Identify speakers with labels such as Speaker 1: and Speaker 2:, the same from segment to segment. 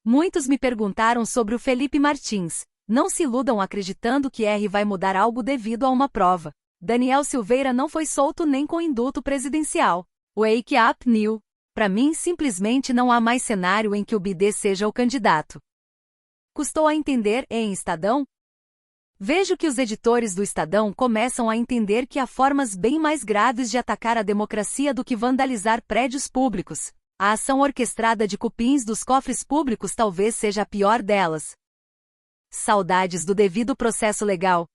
Speaker 1: Muitos me perguntaram sobre o Felipe Martins. Não se iludam acreditando que R vai mudar algo devido a uma prova. Daniel Silveira não foi solto nem com indulto presidencial. Wake up, New. Para mim, simplesmente não há mais cenário em que o BD seja o candidato. Custou a entender, em Estadão? Vejo que os editores do Estadão começam a entender que há formas bem mais graves de atacar a democracia do que vandalizar prédios públicos. A ação orquestrada de cupins dos cofres públicos talvez seja a pior delas. Saudades do devido processo legal.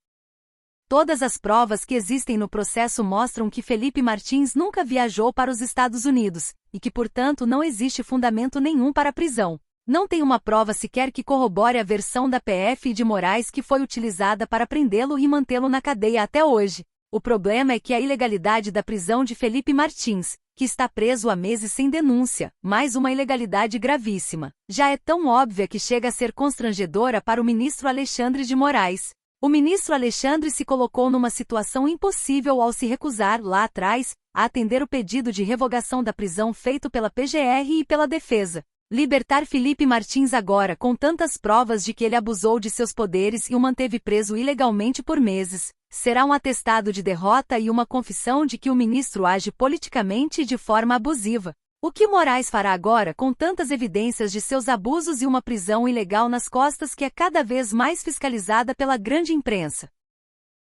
Speaker 1: Todas as provas que existem no processo mostram que Felipe Martins nunca viajou para os Estados Unidos, e que, portanto, não existe fundamento nenhum para a prisão. Não tem uma prova sequer que corrobore a versão da PF e de Moraes que foi utilizada para prendê-lo e mantê-lo na cadeia até hoje. O problema é que a ilegalidade da prisão de Felipe Martins, que está preso há meses sem denúncia, mais uma ilegalidade gravíssima, já é tão óbvia que chega a ser constrangedora para o ministro Alexandre de Moraes. O ministro Alexandre se colocou numa situação impossível ao se recusar, lá atrás, a atender o pedido de revogação da prisão feito pela PGR e pela defesa. Libertar Felipe Martins agora com tantas provas de que ele abusou de seus poderes e o manteve preso ilegalmente por meses, será um atestado de derrota e uma confissão de que o ministro age politicamente e de forma abusiva. O que Moraes fará agora com tantas evidências de seus abusos e uma prisão ilegal nas costas que é cada vez mais fiscalizada pela grande imprensa?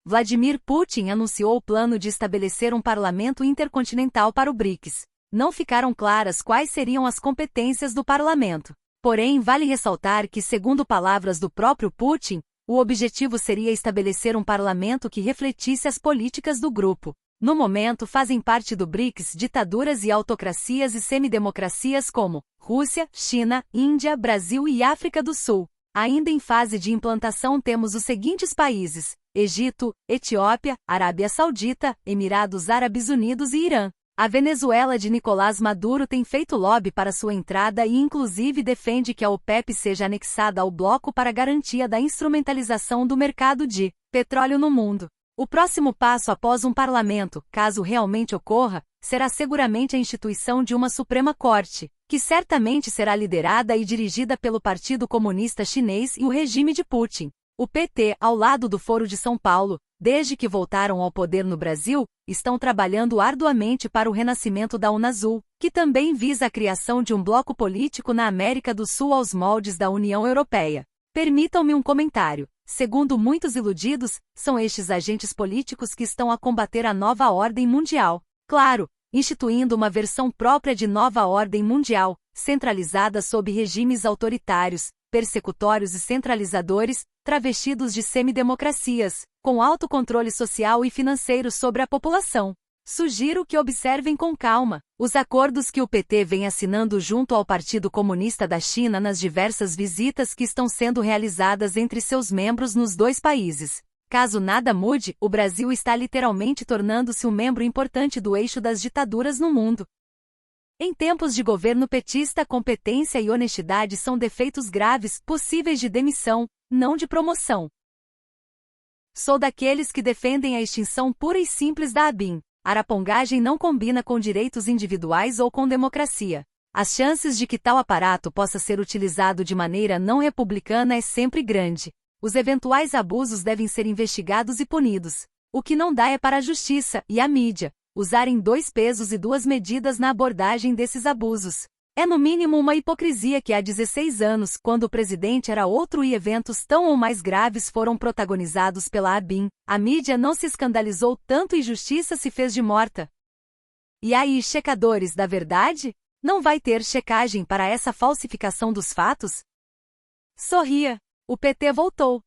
Speaker 1: Vladimir Putin anunciou o plano de estabelecer um parlamento intercontinental para o BRICS. Não ficaram claras quais seriam as competências do parlamento. Porém, vale ressaltar que, segundo palavras do próprio Putin, o objetivo seria estabelecer um parlamento que refletisse as políticas do grupo. No momento fazem parte do BRICS ditaduras e autocracias e semidemocracias como Rússia, China, Índia, Brasil e África do Sul. Ainda em fase de implantação temos os seguintes países: Egito, Etiópia, Arábia Saudita, Emirados Árabes Unidos e Irã. A Venezuela de Nicolás Maduro tem feito lobby para sua entrada e inclusive defende que a OPEP seja anexada ao bloco para garantia da instrumentalização do mercado de petróleo no mundo. O próximo passo após um parlamento, caso realmente ocorra, será seguramente a instituição de uma Suprema Corte, que certamente será liderada e dirigida pelo Partido Comunista Chinês e o regime de Putin. O PT, ao lado do Foro de São Paulo, desde que voltaram ao poder no Brasil, estão trabalhando arduamente para o renascimento da Unasul, que também visa a criação de um bloco político na América do Sul aos moldes da União Europeia. Permitam-me um comentário. Segundo muitos iludidos, são estes agentes políticos que estão a combater a nova ordem mundial. Claro, instituindo uma versão própria de nova ordem mundial, centralizada sob regimes autoritários, persecutórios e centralizadores, travestidos de semidemocracias, com alto controle social e financeiro sobre a população. Sugiro que observem com calma os acordos que o PT vem assinando junto ao Partido Comunista da China nas diversas visitas que estão sendo realizadas entre seus membros nos dois países. Caso nada mude, o Brasil está literalmente tornando-se um membro importante do eixo das ditaduras no mundo. Em tempos de governo petista, competência e honestidade são defeitos graves, passíveis de demissão, não de promoção. Sou daqueles que defendem a extinção pura e simples da ABIN. Arapongagem não combina com direitos individuais ou com democracia. As chances de que tal aparato possa ser utilizado de maneira não republicana é sempre grande. Os eventuais abusos devem ser investigados e punidos. O que não dá é para a justiça e a mídia usarem dois pesos e duas medidas na abordagem desses abusos. É no mínimo uma hipocrisia que há 16 anos, quando o presidente era outro e eventos tão ou mais graves foram protagonizados pela ABIN, a mídia não se escandalizou tanto e justiça se fez de morta. E aí, checadores da verdade? Não vai ter checagem para essa falsificação dos fatos? Sorria. O PT voltou.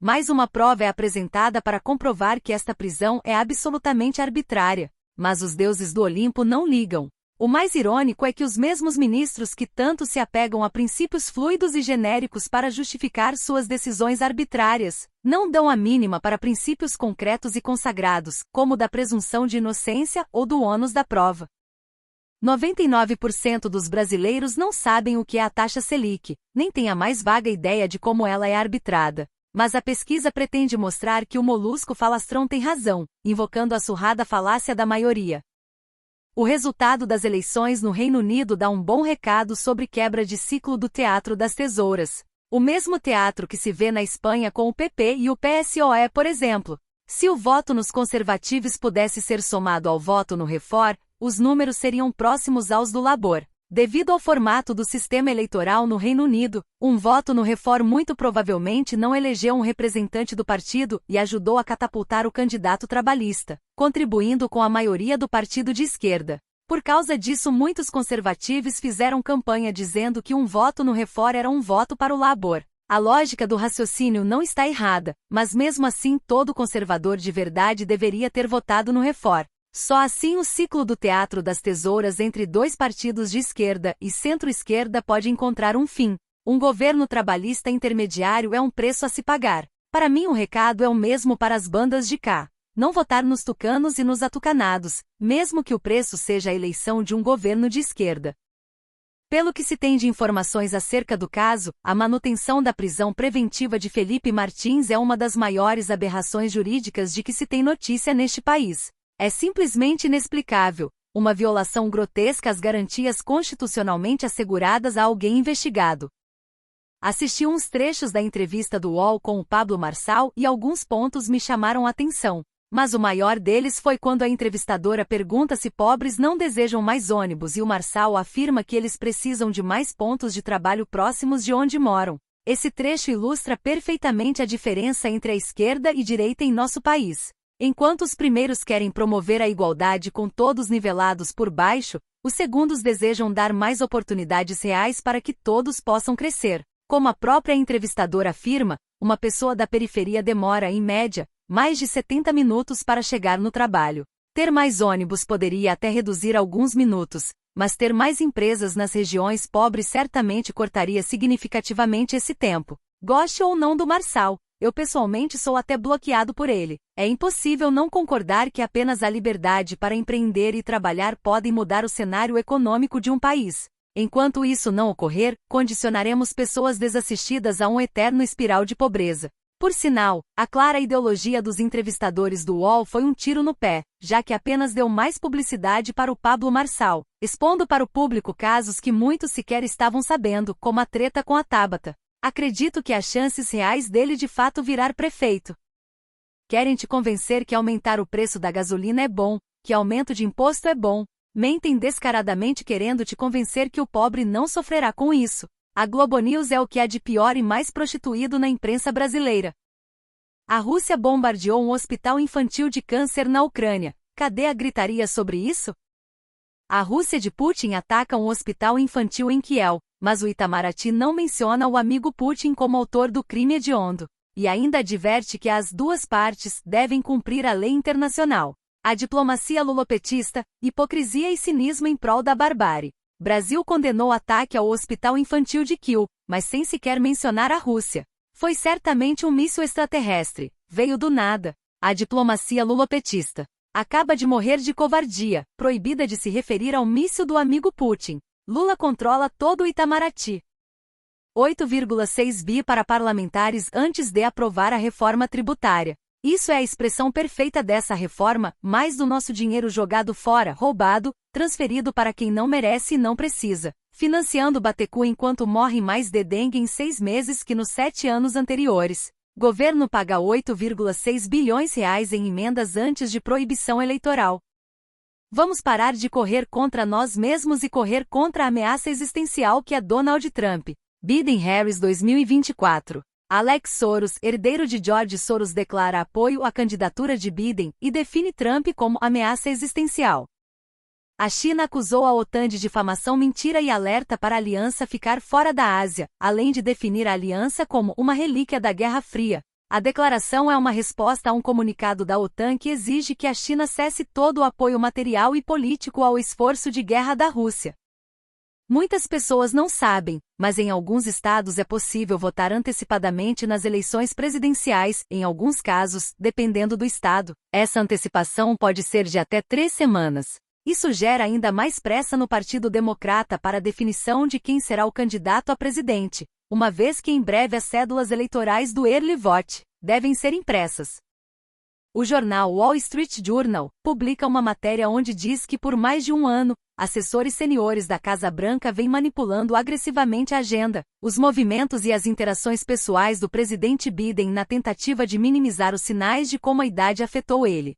Speaker 1: Mais uma prova é apresentada para comprovar que esta prisão é absolutamente arbitrária, mas os deuses do Olimpo não ligam. O mais irônico é que os mesmos ministros que tanto se apegam a princípios fluidos e genéricos para justificar suas decisões arbitrárias, não dão a mínima para princípios concretos e consagrados, como o da presunção de inocência ou do ônus da prova. 99% dos brasileiros não sabem o que é a taxa Selic, nem têm a mais vaga ideia de como ela é arbitrada. Mas a pesquisa pretende mostrar que o molusco falastrão tem razão, invocando a surrada falácia da maioria. O resultado das eleições no Reino Unido dá um bom recado sobre quebra de ciclo do Teatro das Tesouras. O mesmo teatro que se vê na Espanha com o PP e o PSOE, por exemplo. Se o voto nos conservativos pudesse ser somado ao voto no Reform, os números seriam próximos aos do Labour. Devido ao formato do sistema eleitoral no Reino Unido, um voto no Reform muito provavelmente não elegeu um representante do partido e ajudou a catapultar o candidato trabalhista, contribuindo com a maioria do partido de esquerda. Por causa disso, muitos conservativos fizeram campanha dizendo que um voto no Reform era um voto para o Labour. A lógica do raciocínio não está errada, mas mesmo assim todo conservador de verdade deveria ter votado no Reform. Só assim o ciclo do Teatro das Tesouras entre dois partidos de esquerda e centro-esquerda pode encontrar um fim. Um governo trabalhista intermediário é um preço a se pagar. Para mim o recado é o mesmo para as bandas de cá. Não votar nos tucanos e nos atucanados, mesmo que o preço seja a eleição de um governo de esquerda. Pelo que se tem de informações acerca do caso, a manutenção da prisão preventiva de Felipe Martins é uma das maiores aberrações jurídicas de que se tem notícia neste país. É simplesmente inexplicável, uma violação grotesca às garantias constitucionalmente asseguradas a alguém investigado. Assisti uns trechos da entrevista do UOL com o Pablo Marçal e alguns pontos me chamaram a atenção. Mas o maior deles foi quando a entrevistadora pergunta se pobres não desejam mais ônibus e o Marçal afirma que eles precisam de mais pontos de trabalho próximos de onde moram. Esse trecho ilustra perfeitamente a diferença entre a esquerda e direita em nosso país. Enquanto os primeiros querem promover a igualdade com todos nivelados por baixo, os segundos desejam dar mais oportunidades reais para que todos possam crescer. Como a própria entrevistadora afirma, uma pessoa da periferia demora, em média, mais de 70 minutos para chegar no trabalho. Ter mais ônibus poderia até reduzir alguns minutos, mas ter mais empresas nas regiões pobres certamente cortaria significativamente esse tempo. Goste ou não do Marçal, eu pessoalmente sou até bloqueado por ele. É impossível não concordar que apenas a liberdade para empreender e trabalhar podem mudar o cenário econômico de um país. Enquanto isso não ocorrer, condicionaremos pessoas desassistidas a um eterno espiral de pobreza. Por sinal, a clara ideologia dos entrevistadores do UOL foi um tiro no pé, já que apenas deu mais publicidade para o Pablo Marçal, expondo para o público casos que muitos sequer estavam sabendo, como a treta com a Tabata. Acredito que há chances reais dele de fato virar prefeito. Querem te convencer que aumentar o preço da gasolina é bom, que aumento de imposto é bom. Mentem descaradamente querendo te convencer que o pobre não sofrerá com isso. A Globo News é o que há de pior e mais prostituído na imprensa brasileira. A Rússia bombardeou um hospital infantil de câncer na Ucrânia. Cadê a gritaria sobre isso? A Rússia de Putin ataca um hospital infantil em Kiev, mas o Itamaraty não menciona o amigo Putin como autor do crime hediondo. E ainda adverte que as duas partes devem cumprir a lei internacional. A diplomacia lulopetista, hipocrisia e cinismo em prol da barbárie. Brasil condenou o ataque ao hospital infantil de Kiev, mas sem sequer mencionar a Rússia. Foi certamente um míssil extraterrestre. Veio do nada. A diplomacia lulopetista acaba de morrer de covardia, proibida de se referir ao míssil do amigo Putin. Lula controla todo o Itamaraty. 8,6 bi para parlamentares antes de aprovar a reforma tributária. Isso é a expressão perfeita dessa reforma, mais do nosso dinheiro jogado fora, roubado, transferido para quem não merece e não precisa, financiando Batecu enquanto morre mais de dengue em 6 meses que nos 7 anos anteriores. Governo paga 8,6 bilhões reais em emendas antes de proibição eleitoral. Vamos parar de correr contra nós mesmos e correr contra a ameaça existencial que é Donald Trump. Biden-Harris 2024. Alex Soros, herdeiro de George Soros, declara apoio à candidatura de Biden e define Trump como ameaça existencial. A China acusou a OTAN de difamação, mentira e alerta para a aliança ficar fora da Ásia, além de definir a aliança como uma relíquia da Guerra Fria. A declaração é uma resposta a um comunicado da OTAN que exige que a China cesse todo o apoio material e político ao esforço de guerra da Rússia. Muitas pessoas não sabem, mas em alguns estados é possível votar antecipadamente nas eleições presidenciais, em alguns casos, dependendo do estado. Essa antecipação pode ser de até 3 semanas. Isso gera ainda mais pressa no Partido Democrata para a definição de quem será o candidato a presidente, uma vez que em breve as cédulas eleitorais do Early Vote devem ser impressas. O jornal Wall Street Journal publica uma matéria onde diz que por mais de um ano, assessores seniores da Casa Branca vêm manipulando agressivamente a agenda, os movimentos e as interações pessoais do presidente Biden na tentativa de minimizar os sinais de como a idade afetou ele.